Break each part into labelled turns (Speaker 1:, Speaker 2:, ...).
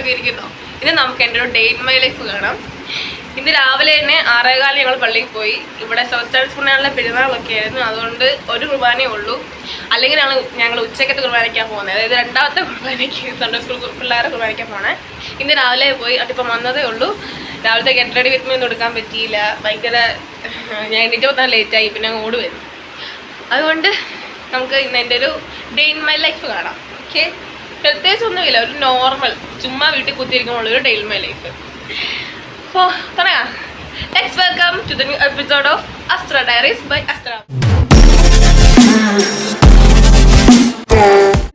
Speaker 1: സുഖമായിട്ടൊക്കെ ഇരിക്കുന്നു. ഇന്ന് നമുക്ക് എൻ്റെ ഒരു ഡേ ഇൻ മൈ ലൈഫ് കാണാം. ഇന്ന് രാവിലെ തന്നെ 6:15 ഞങ്ങൾ പള്ളിയിൽ പോയി. ഇവിടെ സെബാസ്റ്റ്യാൻസ് പുണ്യാളൻ്റെ പെരുന്നാളൊക്കെ ആയിരുന്നു, അതുകൊണ്ട് ഒരു കുർബാനയേ ഉള്ളൂ. അല്ലെങ്കിൽ ഞങ്ങൾ ഉച്ചക്കത്തെ കുർബാനയ്ക്കാണ് പോകുന്നത്, അതായത് രണ്ടാമത്തെ കുർബാനയ്ക്ക്, സൺഡേ സ്കൂൾ പിള്ളേരെ കുർബാനയ്ക്കാണ് പോകണേ. ഇന്ന് രാവിലെ പോയി, അതിപ്പം വന്നതേ ഉള്ളൂ. രാവിലത്തെ ഗെറ്റ് റെഡി വിത്ത് മീ ഒന്നും എടുക്കാൻ പറ്റിയില്ല, ഭയങ്കര ഞാൻ എണീറ്റ് വന്നാൽ ലേറ്റായി, പിന്നെ അങ്ങ് ഓടി വരും. അതുകൊണ്ട് നമുക്ക് ഇന്ന് എൻ്റെ ഒരു ഡേ ഇൻ മൈ ലൈഫ് കാണാം. ഓക്കെ, പ്രത്യേകിച്ച് ഒന്നുമില്ല, ഒരു നോർമൽ ചുമ്മാ വീട്ടിൽ കുത്തിയിരിക്കുമ്പോൾ ഒരു ഡേ ഇൻ മൈ ലൈഫ്. അപ്പോൾ പറയാം, let's welcome to the new episode of Astra diaries by Astra.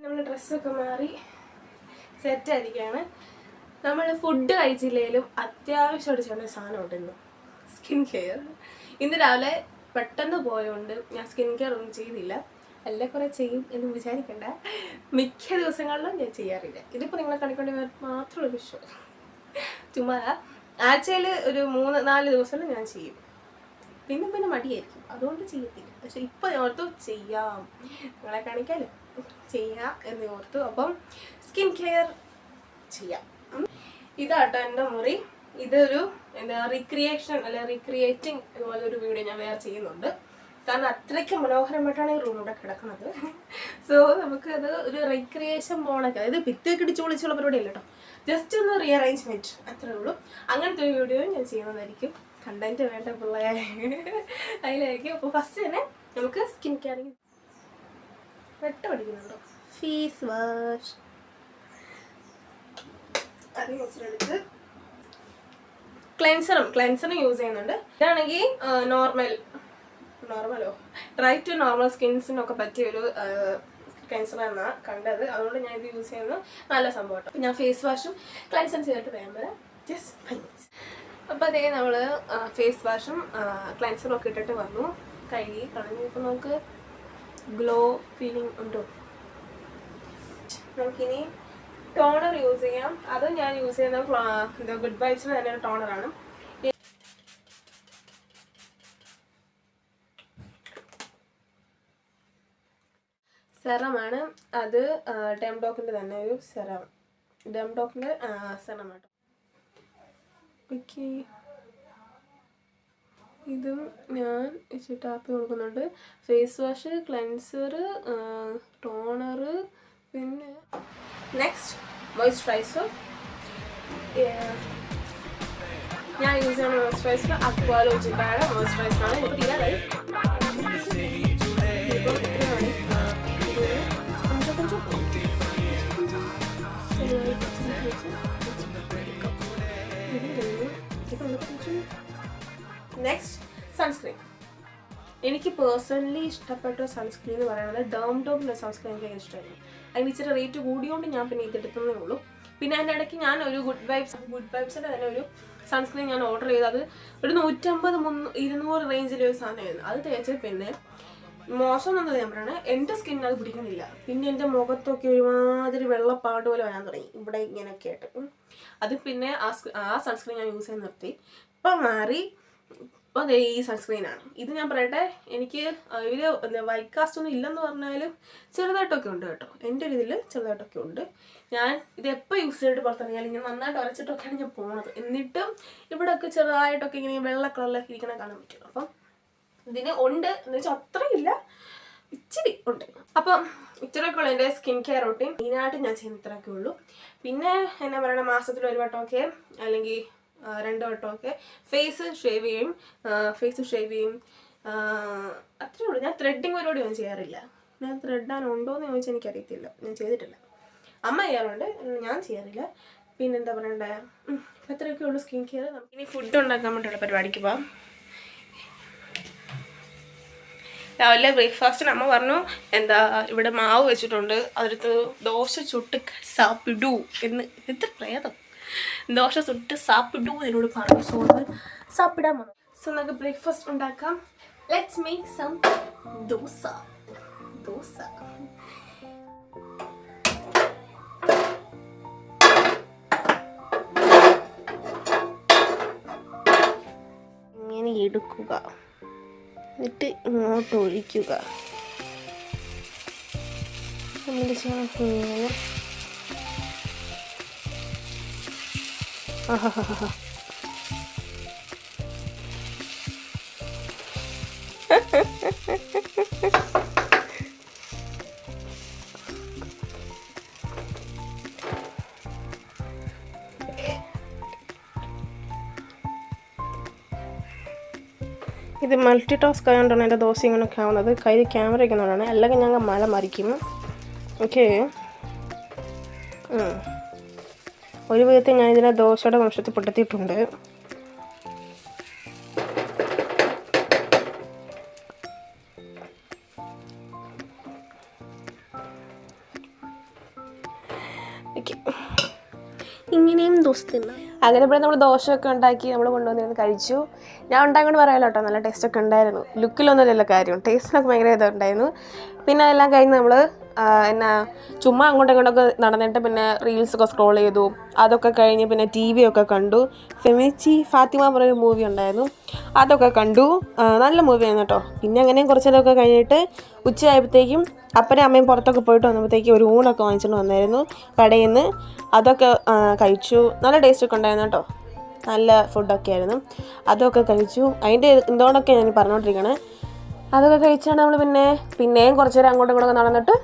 Speaker 1: നമ്മൾ ഡ്രസ്സൊക്കെ മാറി സെറ്റായിരിക്കുകയാണ്. നമ്മൾ ഫുഡ് കഴിച്ചില്ലെങ്കിലും അത്യാവശ്യമായിട്ട് ചെയ്യുന്ന സാധനം ഉണ്ടെന്ന്, സ്കിൻ കെയർ. ഇന്ന് രാവിലെ പെട്ടെന്ന് പോയതുകൊണ്ട് ഞാൻ സ്കിൻ കെയർ ഒന്നും ചെയ്തില്ല. എല്ലാം കുറേ ചെയ്യും എന്ന് വിചാരിക്കണ്ട, മിക്ക ദിവസങ്ങളിലും ഞാൻ ചെയ്യാറില്ല. ഇതിപ്പോൾ നിങ്ങളെ കണിക്കൊണ്ട് മാത്രമുള്ള വിഷയം. ചുമ്മാ ആഴ്ചയിൽ ഒരു 3-4 ദിവസം ഞാൻ ചെയ്യും, പിന്നെ മടിയായിരിക്കും, അതുകൊണ്ട് ചെയ്യത്തില്ല. പക്ഷെ ഇപ്പോൾ ഞാൻ ഓർത്തു ചെയ്യാം, നിങ്ങളെ കാണിക്കാമല്ലോ, ചെയ്യാം എന്ന് ഓർത്തു. അപ്പം സ്കിൻ കെയർ ചെയ്യാം. ഇതാട്ടോ എൻ്റെ മുറി. ഇതൊരു റീക്രിയേഷൻ അല്ലെ റീക്രിയേറ്റിംഗ് ഇതുപോലെ ഒരു വീഡിയോ ഞാൻ വേറെ ചെയ്യുന്നുണ്ട്, കാരണം അത്രയ്ക്ക് മനോഹരമായിട്ടാണ് ഈ റൂം ഇവിടെ കിടക്കുന്നത്. സോ നമുക്കത് ഒരു റീക്രിയേഷൻ പോണൊക്കെ, അതായത് ഭിത്തിയൊക്കെ ഇടിച്ച് വിളിച്ചുള്ള പരിപാടിയല്ല കേട്ടോ, ജസ്റ്റ് ഒന്ന് റീഅറേഞ്ച്മെൻറ്റ് അത്രേ ഉള്ളൂ. അങ്ങനത്തെ ഒരു വീഡിയോ ഞാൻ ചെയ്യുന്നതായിരിക്കും. കണ്ടന്റ് വേണ്ട പിള്ളേരെ അതിലായിരിക്കും. അപ്പോൾ ഫസ്റ്റ് തന്നെ നമുക്ക് സ്കിൻ കെയറിങ് പഠിക്കുന്നുണ്ടോ, ഫേസ് വാഷ് അതിന് വെച്ചിട്ടെടുത്ത് ക്ലെൻസറും യൂസ് ചെയ്യുന്നുണ്ട്. ഇതാണെങ്കിൽ നോർമലോ ഡ്രൈ ടു നോർമൽ സ്കിൻസിനൊക്കെ പറ്റിയൊരു ക്ലെൻസർ എന്നാണ് കണ്ടത്, അതുകൊണ്ട് ഞാൻ ഇത് യൂസ് ചെയ്യുന്നത് നല്ല സംഭവം കേട്ടോ. ഞാൻ ഫേസ് വാഷും ക്ലെൻസറും ചെയ്തിട്ട് വേഗം വരാം, ജസ്റ്റ് 5 minutes. അപ്പോൾ അതേ നമ്മൾ ഫേസ് വാഷും ക്ലെൻസറും ഒക്കെ ഇട്ടിട്ട് വന്നു, കഴുകി കളഞ്ഞു. ഇപ്പോൾ നമുക്ക് ഗ്ലോ ഫീലിംഗ് ഉണ്ടോ. നമുക്കിനി ടോണർ യൂസ് ചെയ്യാം. അത് ഞാൻ യൂസ് ചെയ്യുന്നത് ഗുഡ് വൈബ്സിന് തന്നെ ഒരു ടോണറാണ്. സെറമാണ് അത്, ഡെംഡോക്കിൻ്റെ തന്നെ ഒരു സെറം, ഡെംഡോക്കിൻ്റെ സെറമാട്ടോ. ഓക്കെ, ഇതും ഞാൻ ടാപ്പ് കൊടുക്കുന്നുണ്ട്. ഫേസ് വാഷ്, ക്ലെൻസർ, ടോണർ, പിന്നെ നെക്സ്റ്റ് മോയ്സ്ചറൈസർ. ഞാൻ യൂസ് ചെയ്യുന്ന മോയ്സ്ചറൈസർ അക്വാലോജിക്കയുടെ മോയ്സ്ചറൈസറാണ്. ഇപ്പോൾ തീരാതായി, നെക്സ്റ്റ് സൺസ്ക്രീൻ. എനിക്ക് പേഴ്സണലി ഇഷ്ടപ്പെട്ട സൺസ്ക്രീൻ എന്ന് പറയുന്നത് ഡെർമറ്റോക്കിൻ്റെ സൺസ്ക്രീൻ എനിക്ക് ഭയങ്കര ഇഷ്ടമായിരുന്നു. അതിന് ഇച്ചിരി റേറ്റ് കൂടിയോണ്ട് ഞാൻ പിന്നെ ഇതെടുത്തതേ ഉള്ളൂ. പിന്നെ അതിൻ്റെ ഇടയ്ക്ക് ഞാൻ ഒരു ഗുഡ് വൈബ്സിൻ്റെ തന്നെ ഒരു സൺസ്ക്രീൻ ഞാൻ ഓർഡർ ചെയ്തത് ഒരു 150-200 റേഞ്ചിലെ ഒരു സാധനമായിരുന്നു. അത് തേച്ച് പിന്നെ മോശമെന്നത് ഞാൻ പറയണേ, എൻ്റെ സ്കിന്നിന് അത് പിടിക്കുന്നില്ല. പിന്നെ എൻ്റെ മുഖത്തൊക്കെ ഒരുമാതിരി വെള്ളപ്പാട് പോലെ വരാൻ തുടങ്ങി, ഇവിടെ ഇങ്ങനെയൊക്കെ ആയിട്ട്. അത് പിന്നെ ആ സൺസ്ക്രീൻ ഞാൻ യൂസ് ചെയ്ത് നിർത്തി. ഇപ്പം മാറി, ഇപ്പോൾ അതേ ഈ സൺസ്ക്രീനാണ്. ഇത് ഞാൻ പറയട്ടെ, എനിക്ക് ഇവർ വൈറ്റ് കാസ്റ്റ് ഒന്നും ഇല്ലെന്ന് പറഞ്ഞാലും ചെറുതായിട്ടൊക്കെ ഉണ്ട് കേട്ടോ, എൻ്റെ ഒരു ഇതിൽ ചെറുതായിട്ടൊക്കെ ഉണ്ട്. ഞാൻ ഇത് എപ്പോൾ യൂസ് ചെയ്തിട്ട് പുറത്തിറങ്ങിയാലും ഇങ്ങനെ നന്നായിട്ട് ഉരച്ചിട്ടൊക്കെയാണ് ഞാൻ പോകുന്നത്. എന്നിട്ടും ഇവിടെയൊക്കെ ചെറുതായിട്ടൊക്കെ ഇങ്ങനെ വെള്ള കളറിലൊക്കെ ഇരിക്കണ കാണാൻ പറ്റും. അപ്പം ഇതിന് ഉണ്ട് എന്ന് വെച്ചാൽ അത്രയില്ല, ഇച്ചിരി ഉണ്ട്. അപ്പം ഇത്രയൊക്കെ ഉള്ളൂ എൻ്റെ സ്കിൻ കെയർ റൂട്ടീൻ. മെയിനായിട്ട് ഞാൻ ചെയ്യുന്ന ഇത്രയൊക്കെ ഉള്ളൂ. പിന്നെ എന്നാ പറയണ, മാസത്തിൽ 1 വട്ടമൊക്കെ അല്ലെങ്കിൽ 2 വട്ടമൊക്കെ ഫേസ് ഷേവ് ചെയ്യും. അത്രേ ഉള്ളൂ. ഞാൻ ത്രെഡിങ് പരിപാടി ഒന്നും ചെയ്യാറില്ല. ഞാൻ ത്രെഡാനുണ്ടോ എന്ന് ചോദിച്ചാൽ എനിക്കറിയത്തില്ല, ഞാൻ ചെയ്തിട്ടില്ല. അമ്മ ചെയ്യാറുണ്ട്, ഞാൻ ചെയ്യാറില്ല. പിന്നെന്താ പറയണ്ടേ, അത്രയൊക്കെ ഉള്ളൂ സ്കിൻ കെയർ. നമുക്കിനി ഫുഡ് ഉണ്ടാക്കാൻ വേണ്ടിയുള്ള പരിപാടിക്ക് പോവാം. രാവിലെ ബ്രേക്ക്ഫാസ്റ്റിന് അമ്മ പറഞ്ഞു, ഇവിടെ മാവ് വെച്ചിട്ടുണ്ട്, അതിനകത്ത് ദോശ ചുട്ട് സാപ്പിടൂ എന്ന്. എത്ര പ്രേതം, ദോശ ചുട്ട് സാപ്പിടൂ എന്നോട് പറഞ്ഞു. സോ അത് സാപ്പിടാൻ പറഞ്ഞു. സോ നമുക്ക് ബ്രേക്ക്ഫാസ്റ്റ് ഉണ്ടാക്കാം. Let's make some dosa. ഇങ്ങനെ എടുക്കുക, എന്നിട്ട് ഇങ്ങോട്ട് ഒഴിക്കുക. ഇത് മൾട്ടി ടാസ്ക് ആയതുകൊണ്ടാണ് എൻ്റെ ദോശ ഇങ്ങനെയൊക്കെ ആവുന്നത്. കയ്യിൽ ക്യാമറ വയ്ക്കുന്നതുകൊണ്ടാണ്, അല്ലെങ്കിൽ ഞങ്ങൾ മല മറിക്കും. ഓക്കെ, ഒരു വിധത്തിൽ ഞാൻ ഇതിനെ ദോശയുടെ വംശത്തിൽ പെടുത്തിയിട്ടുണ്ട്. ഇങ്ങനെയും ദോശ തിന്നാം. അങ്ങനെ ഇപ്പോൾ നമ്മൾ ദോശയൊക്കെ ഉണ്ടാക്കി നമ്മൾ കൊണ്ടുവന്നിരുന്ന് കഴിച്ചു. ഞാൻ ഉണ്ടാക്കിക്കൊണ്ട് പറയാമല്ലോ കേട്ടോ, നല്ല ടേസ്റ്റൊക്കെ ഉണ്ടായിരുന്നു. ലുക്കിലൊന്നുമല്ലല്ലോ കാര്യം, ടേസ്റ്റിനൊക്കെ ഭയങ്കര ഇതുണ്ടായിരുന്നു. പിന്നെ അതെല്ലാം കഴിഞ്ഞ് നമ്മൾ എന്നാ ചുമ്മാ അങ്ങോട്ടും ഇങ്ങോട്ടൊക്കെ നടന്നിട്ട് പിന്നെ റീൽസൊക്കെ സ്ക്രോൾ ചെയ്തു. അതൊക്കെ കഴിഞ്ഞ് പിന്നെ TV ഒക്കെ കണ്ടു. ഫെമിച്ചി ഫാത്തിമ പറഞ്ഞൊരു മൂവി ഉണ്ടായിരുന്നു, അതൊക്കെ കണ്ടു. നല്ല മൂവിയായിരുന്നു കേട്ടോ. പിന്നെ അങ്ങനെയും കുറച്ച് നേരമൊക്കെ കഴിഞ്ഞിട്ട് ഉച്ചയായപ്പോഴത്തേക്കും അപ്പനും അമ്മയും പുറത്തൊക്കെ പോയിട്ട് വന്നപ്പോഴത്തേക്കും ഒരു ഊണൊക്കെ വാങ്ങിച്ചുകൊണ്ട് വന്നായിരുന്നു കടയിൽ നിന്ന്. അതൊക്കെ കഴിച്ചു. നല്ല ടേസ്റ്റൊക്കെ ഉണ്ടായിരുന്നു കേട്ടോ, നല്ല ഫുഡൊക്കെ ആയിരുന്നു. അതൊക്കെ കഴിച്ചു. അതിൻ്റെ എന്തോടൊക്കെ ഞാൻ പറഞ്ഞുകൊണ്ടിരിക്കണേ. അതൊക്കെ കഴിച്ചാണ് നമ്മൾ പിന്നെയും കുറച്ച് നേരം അങ്ങോട്ടും ഇങ്ങോട്ടൊക്കെ നടന്നിട്ട്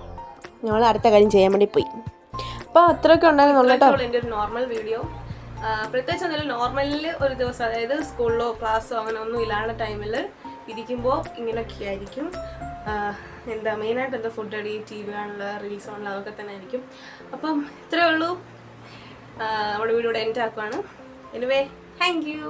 Speaker 1: ഞങ്ങൾ അടുത്ത കാര്യം ചെയ്യാൻ വേണ്ടി പോയി. അപ്പോൾ അത്രയൊക്കെ ഉണ്ടായിരുന്നു കേട്ടോ എൻ്റെ ഒരു നോർമൽ വീഡിയോ. പ്രത്യേകിച്ച് ഒന്നുമില്ല, നോർമലിൽ ഒരു ദിവസം, അതായത് സ്കൂളിലോ ക്ലാസ്സോ അങ്ങനെ ഒന്നും ഇല്ലാത്ത ടൈമിൽ ഇരിക്കുമ്പോൾ ഇങ്ങനെയൊക്കെ ആയിരിക്കും. മെയിനായിട്ട് എന്താ ഫുഡ് അടി, TV കാണുള്ള, റീൽസ് കാണുള്ള, അതൊക്കെ തന്നെ ആയിരിക്കും. അപ്പം ഇത്രയേ ഉള്ളൂ. നമ്മുടെ വീഡിയോയുടെ എൻഡ് ആക്കുവാണ്. Anyway, thank U.